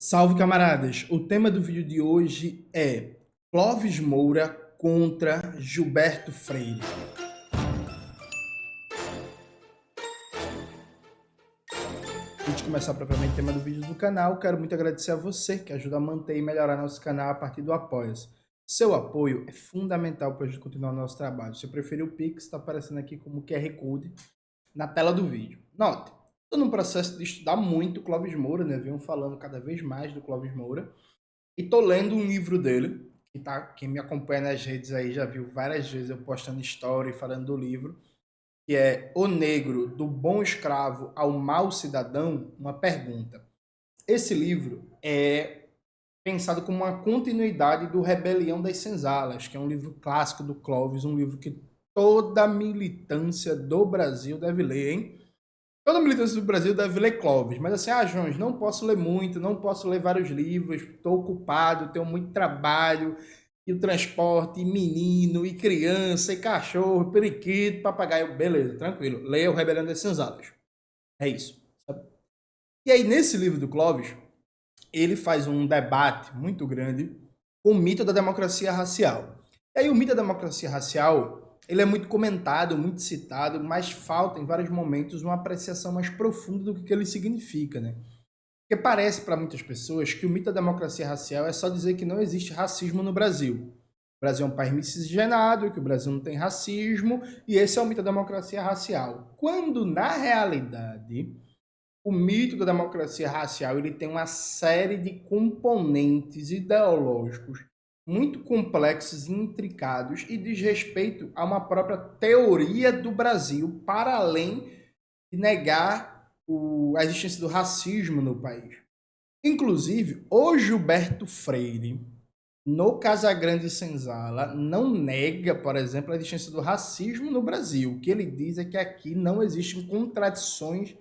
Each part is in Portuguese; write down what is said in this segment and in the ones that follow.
Salve, camaradas! O tema do vídeo de hoje é Clóvis Moura contra Gilberto Freire. Antes de começar propriamente o tema do vídeo do canal, quero muito agradecer a você que ajuda a manter e melhorar nosso canal a partir do Apoia-se. Seu apoio é fundamental para a gente continuar o nosso trabalho. Se eu preferir o Pix, está aparecendo aqui como QR Code na tela do vídeo. Note, estou num processo de estudar muito Clóvis Moura, né? Venho falando cada vez mais do Clóvis Moura. E tô lendo um livro dele, quem me acompanha nas redes aí já viu várias vezes eu postando story falando do livro, que é O Negro, do Bom Escravo ao Mau Cidadão, uma pergunta. Esse livro é pensado como uma continuidade do Rebelião das Senzalas, que é um livro clássico do Clóvis, um livro que toda a militância do Brasil deve ler, hein? Toda militância do Brasil deve ler Clóvis, mas assim, Jones, não posso ler muito, não posso ler vários livros, estou ocupado, tenho muito trabalho, e o transporte, e menino, e criança, e cachorro, periquito, papagaio, beleza, tranquilo, leia o Rebelião das Senzalas. É isso. Sabe? E aí, nesse livro do Clóvis, ele faz um debate muito grande com o mito da democracia racial. E aí o mito da democracia racial, ele é muito comentado, muito citado, mas falta em vários momentos uma apreciação mais profunda do que ele significa, né? Porque parece para muitas pessoas que o mito da democracia racial é só dizer que não existe racismo no Brasil. O Brasil é um país miscigenado, que o Brasil não tem racismo, e esse é o mito da democracia racial. Quando, na realidade, o mito da democracia racial ele tem uma série de componentes ideológicos muito complexos e intricados e diz respeito a uma própria teoria do Brasil, para além de negar a existência do racismo no país. Inclusive, o Gilberto Freire, no Casagrande Senzala, não nega, por exemplo, a existência do racismo no Brasil. O que ele diz é que aqui não existem contradições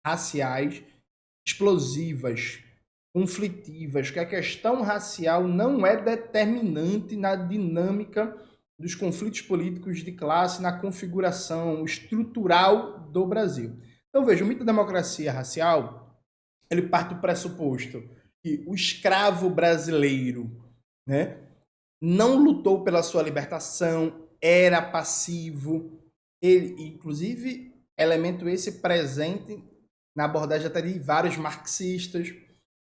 raciais explosivas, conflitivas, que a questão racial não é determinante na dinâmica dos conflitos políticos de classe, na configuração estrutural do Brasil. Então, veja, o mito da democracia racial, ele parte do pressuposto que o escravo brasileiro, né, não lutou pela sua libertação, era passivo, ele, inclusive, elemento esse presente na abordagem até de vários marxistas.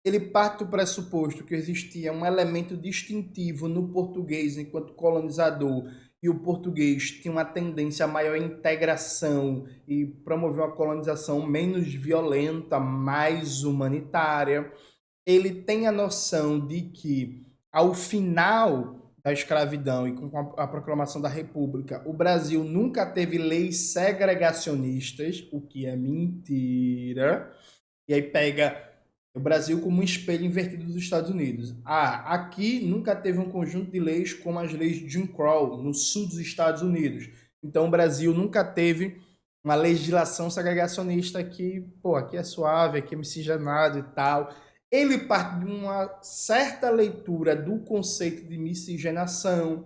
Ele parte do pressuposto que existia um elemento distintivo no português enquanto colonizador, e o português tinha uma tendência a maior integração e promoveu uma colonização menos violenta, mais humanitária. Ele tem a noção de que, ao final da escravidão e com a proclamação da República, o Brasil nunca teve leis segregacionistas, o que é mentira. E aí pega o Brasil como um espelho invertido dos Estados Unidos. Aqui nunca teve um conjunto de leis como as leis de Jim Crow, no sul dos Estados Unidos. Então o Brasil nunca teve uma legislação segregacionista que, pô, aqui é suave, aqui é miscigenado e tal. Ele parte de uma certa leitura do conceito de miscigenação,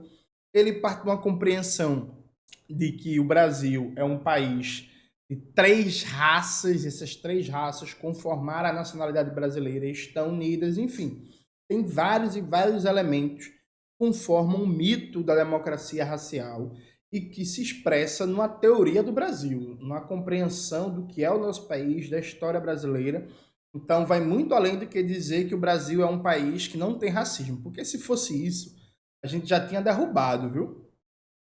ele parte de uma compreensão de que o Brasil é um país de três raças, essas três raças conformaram a nacionalidade brasileira e estão unidas, enfim. Tem vários e vários elementos que conformam o mito da democracia racial e que se expressa numa teoria do Brasil, numa compreensão do que é o nosso país, da história brasileira. Então vai muito além do que dizer que o Brasil é um país que não tem racismo, porque se fosse isso, a gente já tinha derrubado, viu?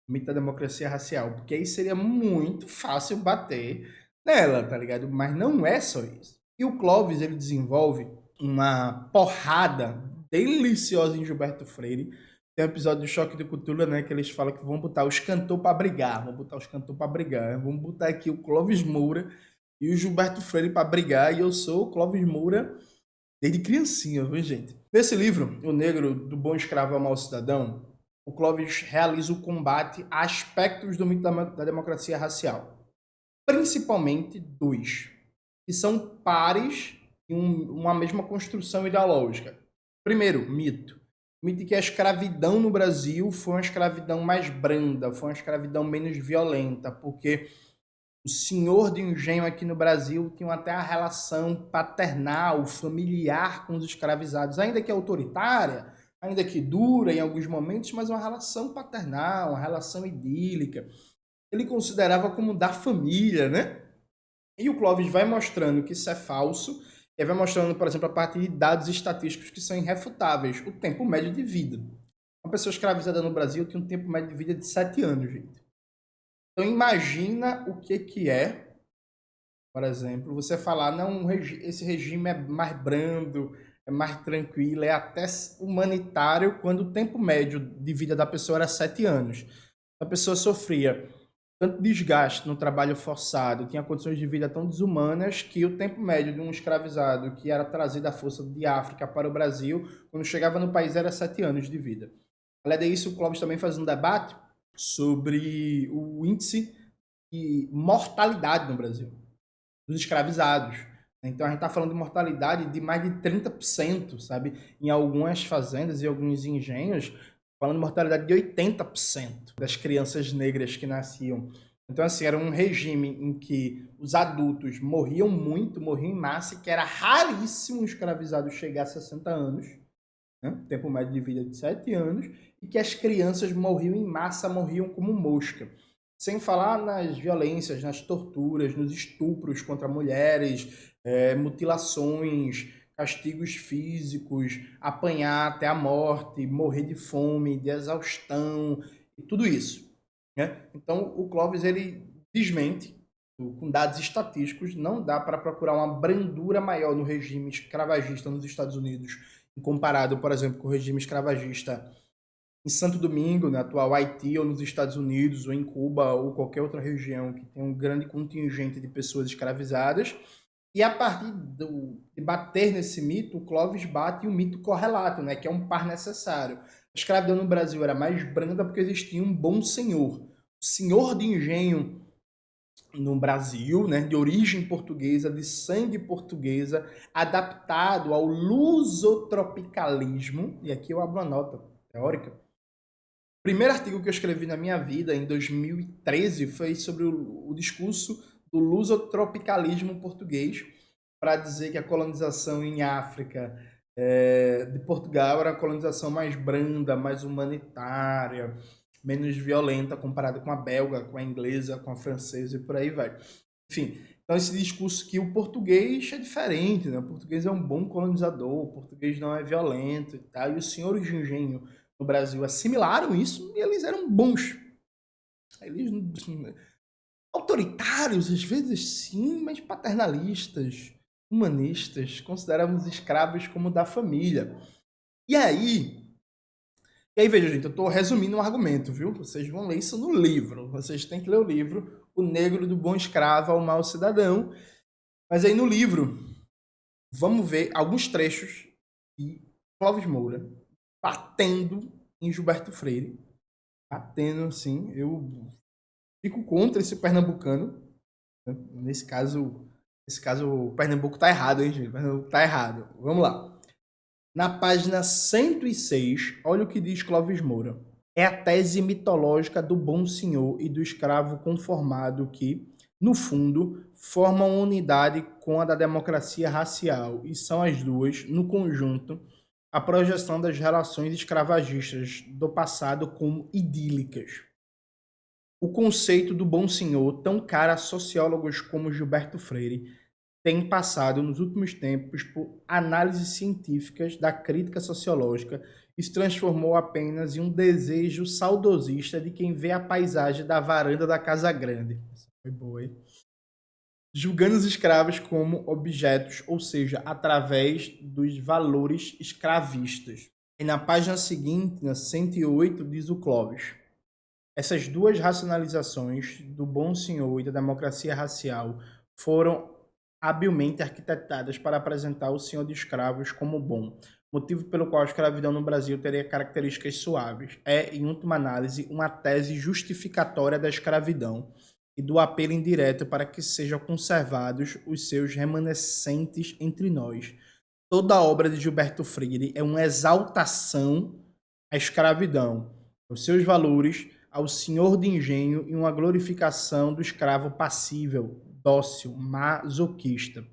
O mito da democracia racial, porque aí seria muito fácil bater nela, tá ligado? Mas não é só isso. E o Clóvis, ele desenvolve uma porrada deliciosa em Gilberto Freire. Tem um episódio do Choque de Cultura, né, que eles falam que vão botar os cantores para brigar, vão botar os cantores para brigar, vamos botar aqui o Clóvis Moura e o Gilberto Freire para brigar, e eu sou o Clóvis Moura desde criancinha, viu, gente? Nesse livro, O Negro, do Bom Escravo ao Mau Cidadão, o Clóvis realiza o combate a aspectos do mito da democracia racial. Principalmente dois, que são pares em uma mesma construção ideológica. Primeiro, mito. O mito de que a escravidão no Brasil foi uma escravidão mais branda, foi uma escravidão menos violenta, porque O senhor de engenho aqui no Brasil tinha até a relação paternal, familiar com os escravizados, ainda que autoritária, ainda que dura em alguns momentos, mas uma relação paternal, uma relação idílica. Ele considerava como da família, né? E o Clóvis vai mostrando que isso é falso, e vai mostrando, por exemplo, a partir de dados estatísticos que são irrefutáveis, o tempo médio de vida. Uma pessoa escravizada no Brasil tem um tempo médio de vida de 7 anos, gente. Então imagina o que é, por exemplo, você falar, não, esse regime é mais brando, é mais tranquilo, é até humanitário, quando o tempo médio de vida da pessoa era 7 anos. A pessoa sofria tanto desgaste no trabalho forçado, tinha condições de vida tão desumanas que o tempo médio de um escravizado que era trazido à força de África para o Brasil, quando chegava no país, era 7 anos de vida. Além disso, o Clóvis também faz um debate sobre o índice de mortalidade no Brasil, dos escravizados. Então a gente está falando de mortalidade de mais de 30%, sabe? Em algumas fazendas e alguns engenhos, falando de mortalidade de 80% das crianças negras que nasciam. Então, assim, era um regime em que os adultos morriam muito, morriam em massa, e que era raríssimo um escravizado chegar a 60 anos, né? Tempo médio de vida de 7 anos, e que as crianças morriam em massa, morriam como mosca. Sem falar nas violências, nas torturas, nos estupros contra mulheres, mutilações, castigos físicos, apanhar até a morte, morrer de fome, de exaustão, e tudo isso, né? Então, o Clóvis, ele desmente, com dados estatísticos, não dá para procurar uma brandura maior no regime escravagista nos Estados Unidos, comparado, por exemplo, com o regime escravagista em Santo Domingo, no atual Haiti, ou nos Estados Unidos, ou em Cuba, ou qualquer outra região que tem um grande contingente de pessoas escravizadas. E a partir de bater nesse mito, o Clóvis bate o mito correlato, né, que é um par necessário. A escravidão no Brasil era mais branda porque existia um bom senhor. O senhor de engenho no Brasil, né, de origem portuguesa, de sangue portuguesa, adaptado ao lusotropicalismo, e aqui eu abro uma nota teórica. O primeiro artigo que eu escrevi na minha vida, em 2013, foi sobre o discurso do lusotropicalismo português, para dizer que a colonização em África de Portugal era a colonização mais branda, mais humanitária, menos violenta comparada com a belga, com a inglesa, com a francesa e por aí vai. Enfim, então esse discurso que o português é diferente, né? O português é um bom colonizador, o português não é violento e tal, e os senhores de engenho no Brasil assimilaram isso e eles eram bons. Eles autoritários, às vezes sim, mas paternalistas, humanistas, consideravam os escravos como da família. E aí veja, gente, eu estou resumindo um argumento, viu? Vocês vão ler isso no livro. Vocês têm que ler o livro O Negro do Bom Escravo ao Mau Cidadão. Mas aí no livro, vamos ver alguns trechos de Clóvis Moura batendo em Gilberto Freire. Batendo, assim, eu fico contra esse pernambucano, né? Nesse caso, o Pernambuco tá errado, hein, gente? O Pernambuco tá errado. Vamos lá. Na página 106, olha o que diz Clóvis Moura. É a tese mitológica do bom senhor e do escravo conformado que, no fundo, formam uma unidade com a da democracia racial e são as duas, no conjunto, a projeção das relações escravagistas do passado como idílicas. O conceito do bom senhor, tão caro a sociólogos como Gilberto Freire, tem passado nos últimos tempos por análises científicas da crítica sociológica e se transformou apenas em um desejo saudosista de quem vê a paisagem da varanda da Casa Grande. Essa foi boa, hein? Julgando os escravos como objetos, ou seja, através dos valores escravistas. E na página seguinte, na 108, diz o Clóvis: essas duas racionalizações do bom senhor e da democracia racial foram habilmente arquitetadas para apresentar o senhor de escravos como bom, motivo pelo qual a escravidão no Brasil teria características suaves. É, em última análise, uma tese justificatória da escravidão e do apelo indireto para que sejam conservados os seus remanescentes entre nós. Toda a obra de Gilberto Freire é uma exaltação à escravidão, aos seus valores, ao senhor de engenho e uma glorificação do escravo passível, dócil, masoquista.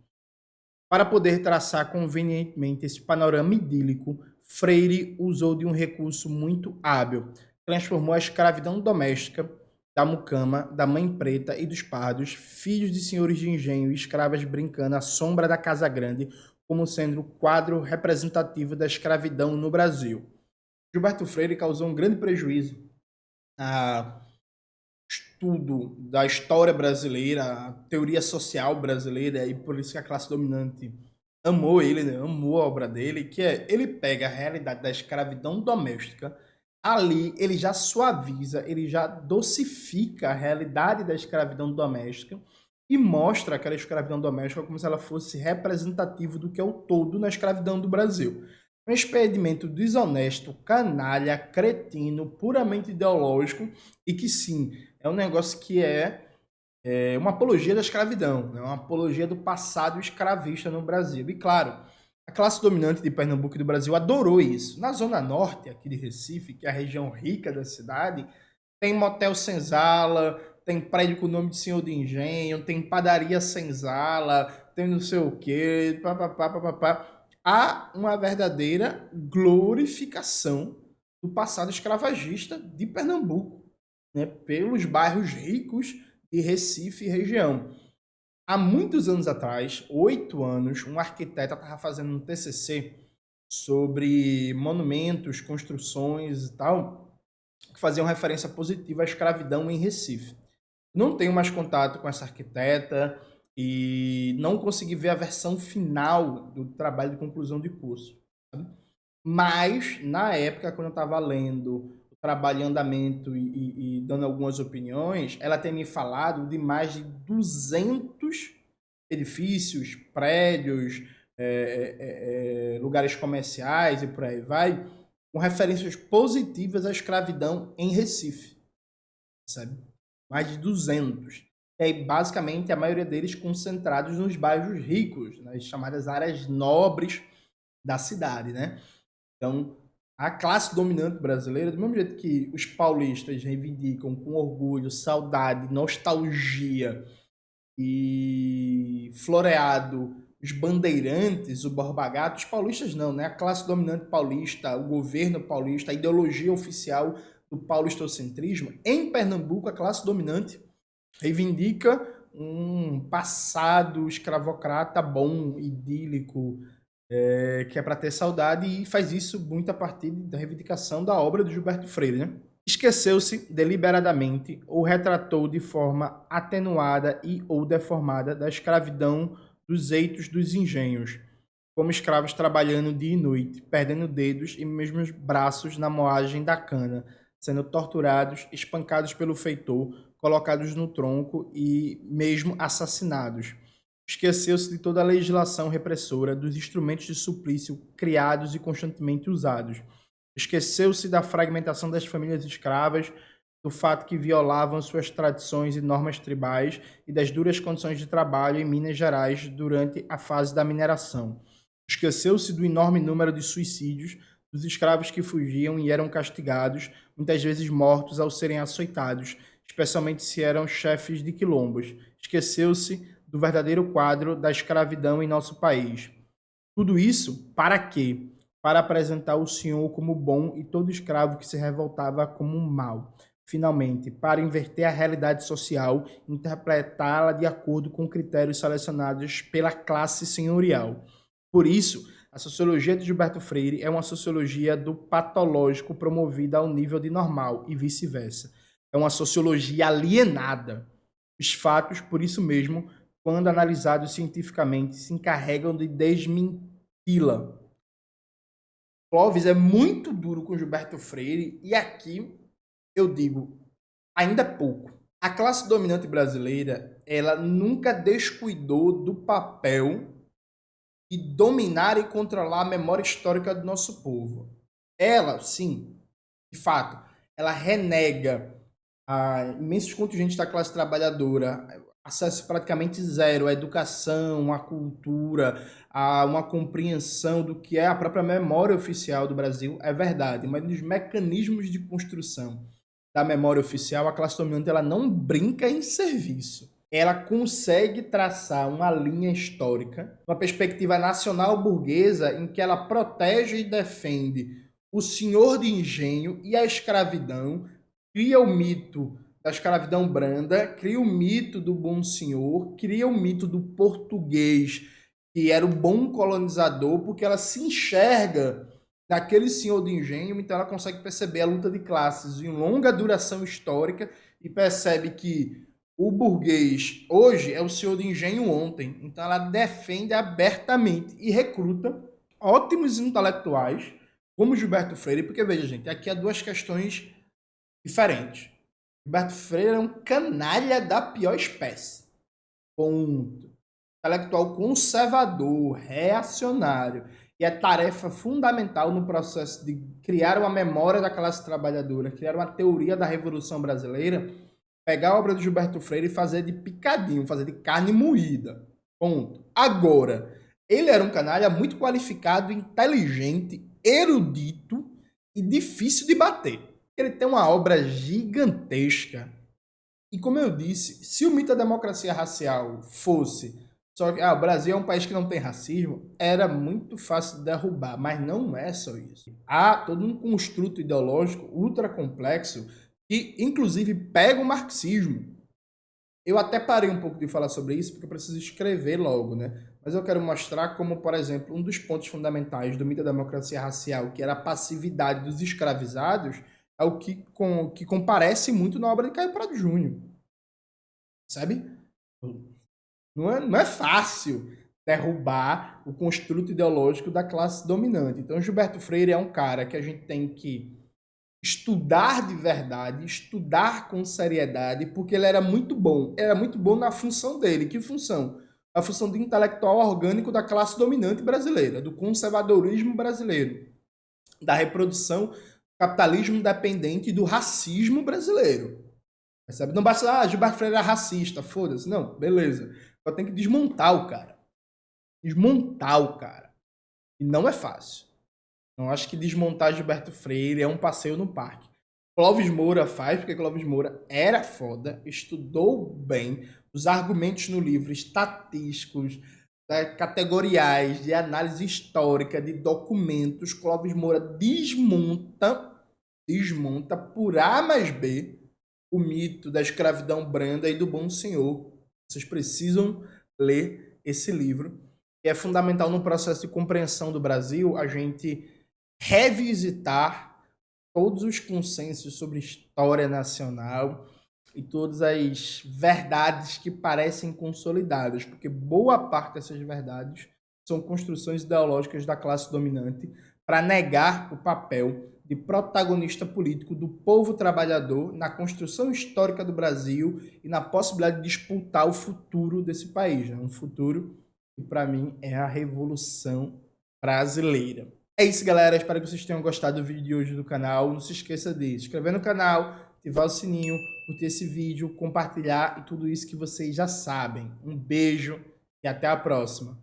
Para poder traçar convenientemente esse panorama idílico, Freire usou de um recurso muito hábil. Transformou a escravidão doméstica da mucama, da mãe preta e dos pardos, filhos de senhores de engenho e escravas brincando à sombra da Casa Grande, como sendo o quadro representativo da escravidão no Brasil. Gilberto Freire causou um grande prejuízo ao estudo da história brasileira, a teoria social brasileira, e por isso que a classe dominante amou ele, né? Amou a obra dele, que é, ele pega a realidade da escravidão doméstica, ali ele já suaviza, ele já docifica a realidade da escravidão doméstica e mostra aquela escravidão doméstica como se ela fosse representativa do que é o todo na escravidão do Brasil. Um expedimento desonesto, canalha, cretino, puramente ideológico e que sim, é um negócio que é uma apologia da escravidão, né? Uma apologia do passado escravista no Brasil. E claro, a classe dominante de Pernambuco e do Brasil adorou isso. Na Zona Norte, aqui de Recife, que é a região rica da cidade, tem motel senzala, tem prédio com o nome de senhor de engenho, tem padaria senzala, tem não sei o quê, papapá, papapá. Há uma verdadeira glorificação do passado escravagista de Pernambuco, né? Pelos bairros ricos de Recife e região. Há muitos anos atrás, 8 anos, um arquiteto estava fazendo um TCC sobre monumentos, construções e tal, que faziam referência positiva à escravidão em Recife. Não tenho mais contato com essa arquiteta e não consegui ver a versão final do trabalho de conclusão de curso. Sabe? Mas, na época, quando eu estava lendo o trabalho em andamento e dando algumas opiniões, ela tem me falado de mais de 200 edifícios, prédios, lugares comerciais e por aí vai, com referências positivas à escravidão em Recife, sabe? Mais de 200. E aí, basicamente, a maioria deles concentrados nos bairros ricos, nas chamadas áreas nobres da cidade, né? Então, a classe dominante brasileira, do mesmo jeito que os paulistas reivindicam com orgulho, saudade, nostalgia e floreado os bandeirantes, o Borba Gato, os paulistas não, né? A classe dominante paulista, o governo paulista, a ideologia oficial do paulistocentrismo, em Pernambuco, a classe dominante reivindica um passado escravocrata bom, idílico, que é para ter saudade, e faz isso muito a partir da reivindicação da obra de Gilberto Freire, né? Esqueceu-se deliberadamente ou retratou de forma atenuada e ou deformada da escravidão dos eitos dos engenhos, como escravos trabalhando dia e noite, perdendo dedos e mesmo os braços na moagem da cana, sendo torturados, espancados pelo feitor, colocados no tronco e mesmo assassinados. Esqueceu-se de toda a legislação repressora, dos instrumentos de suplício criados e constantemente usados. Esqueceu-se da fragmentação das famílias escravas, do fato que violavam suas tradições e normas tribais e das duras condições de trabalho em Minas Gerais durante a fase da mineração. Esqueceu-se do enorme número de suicídios, dos escravos que fugiam e eram castigados, muitas vezes mortos ao serem açoitados, especialmente se eram chefes de quilombos. Esqueceu-se do verdadeiro quadro da escravidão em nosso país. Tudo isso para quê? Para apresentar o Senhor como bom e todo escravo que se revoltava como mal. Finalmente, para inverter a realidade social, interpretá-la de acordo com critérios selecionados pela classe senhorial. Por isso, a sociologia de Gilberto Freire é uma sociologia do patológico promovida ao nível de normal e vice-versa. É uma sociologia alienada. Os fatos, por isso mesmo, quando analisados cientificamente, se encarregam de desmenti-la. Clóvis é muito duro com Gilberto Freire e aqui eu digo, ainda pouco. A classe dominante brasileira, ela nunca descuidou do papel de dominar e controlar a memória histórica do nosso povo. Ela, sim, de fato, ela renega a imensos contingentes da classe trabalhadora, acesso praticamente zero à educação, à cultura, a uma compreensão do que é a própria memória oficial do Brasil, é verdade, mas nos mecanismos de construção da memória oficial, a classe dominante ela não brinca em serviço. Ela consegue traçar uma linha histórica, uma perspectiva nacional burguesa em que ela protege e defende o senhor de engenho e a escravidão, cria o mito da escravidão branda, cria o mito do bom senhor, cria o mito do português, que era o bom colonizador, porque ela se enxerga naquele senhor de engenho, então ela consegue perceber a luta de classes em longa duração histórica e percebe que o burguês hoje é o senhor de engenho ontem. Então ela defende abertamente e recruta ótimos intelectuais, como Gilberto Freire, porque veja, gente, aqui há duas questões diferentes. Gilberto Freire é um canalha da pior espécie. Ponto. Intelectual conservador, reacionário. E é tarefa fundamental no processo de criar uma memória da classe trabalhadora, criar uma teoria da Revolução Brasileira, pegar a obra de Gilberto Freire e fazer de picadinho, fazer de carne moída. Ponto. Agora, ele era um canalha muito qualificado, inteligente, erudito e difícil de bater. Ele tem uma obra gigantesca. E como eu disse, se o mito da democracia racial fosse só que o Brasil é um país que não tem racismo, era muito fácil de derrubar, mas não é só isso. Há todo um construto ideológico ultra complexo que, inclusive, pega o marxismo. Eu até parei um pouco de falar sobre isso porque eu preciso escrever logo, né? Mas eu quero mostrar como, por exemplo, um dos pontos fundamentais do mito da democracia racial, que era a passividade dos escravizados, é o que comparece muito na obra de Caio Prado Júnior. Sabe? Não é fácil derrubar o construto ideológico da classe dominante. Então, Gilberto Freire é um cara que a gente tem que estudar de verdade, estudar com seriedade, porque ele era muito bom. Era muito bom na função dele. Que função? A função de intelectual orgânico da classe dominante brasileira, do conservadorismo brasileiro, da reprodução do capitalismo dependente e do racismo brasileiro. Percebe? Não basta, Gilberto Freire era racista, foda-se. Não, beleza. Só tem que desmontar o cara. Desmontar o cara. E não é fácil. Não acho que desmontar Gilberto Freire é um passeio no parque. Clóvis Moura faz, porque Clóvis Moura era foda, estudou bem, os argumentos no livro estatísticos, categoriais, de análise histórica, de documentos, Clóvis Moura desmonta por A mais B o mito da escravidão branda e do bom senhor. Vocês precisam ler esse livro. E é fundamental no processo de compreensão do Brasil a gente revisitar todos os consensos sobre história nacional e todas as verdades que parecem consolidadas, porque boa parte dessas verdades são construções ideológicas da classe dominante para negar o papel de protagonista político do povo trabalhador na construção histórica do Brasil e na possibilidade de disputar o futuro desse país, né? Um futuro que, para mim, é a Revolução Brasileira. É isso, galera. Espero que vocês tenham gostado do vídeo de hoje do canal. Não se esqueça de se inscrever no canal, ativar o sininho, curtir esse vídeo, compartilhar e tudo isso que vocês já sabem. Um beijo e até a próxima.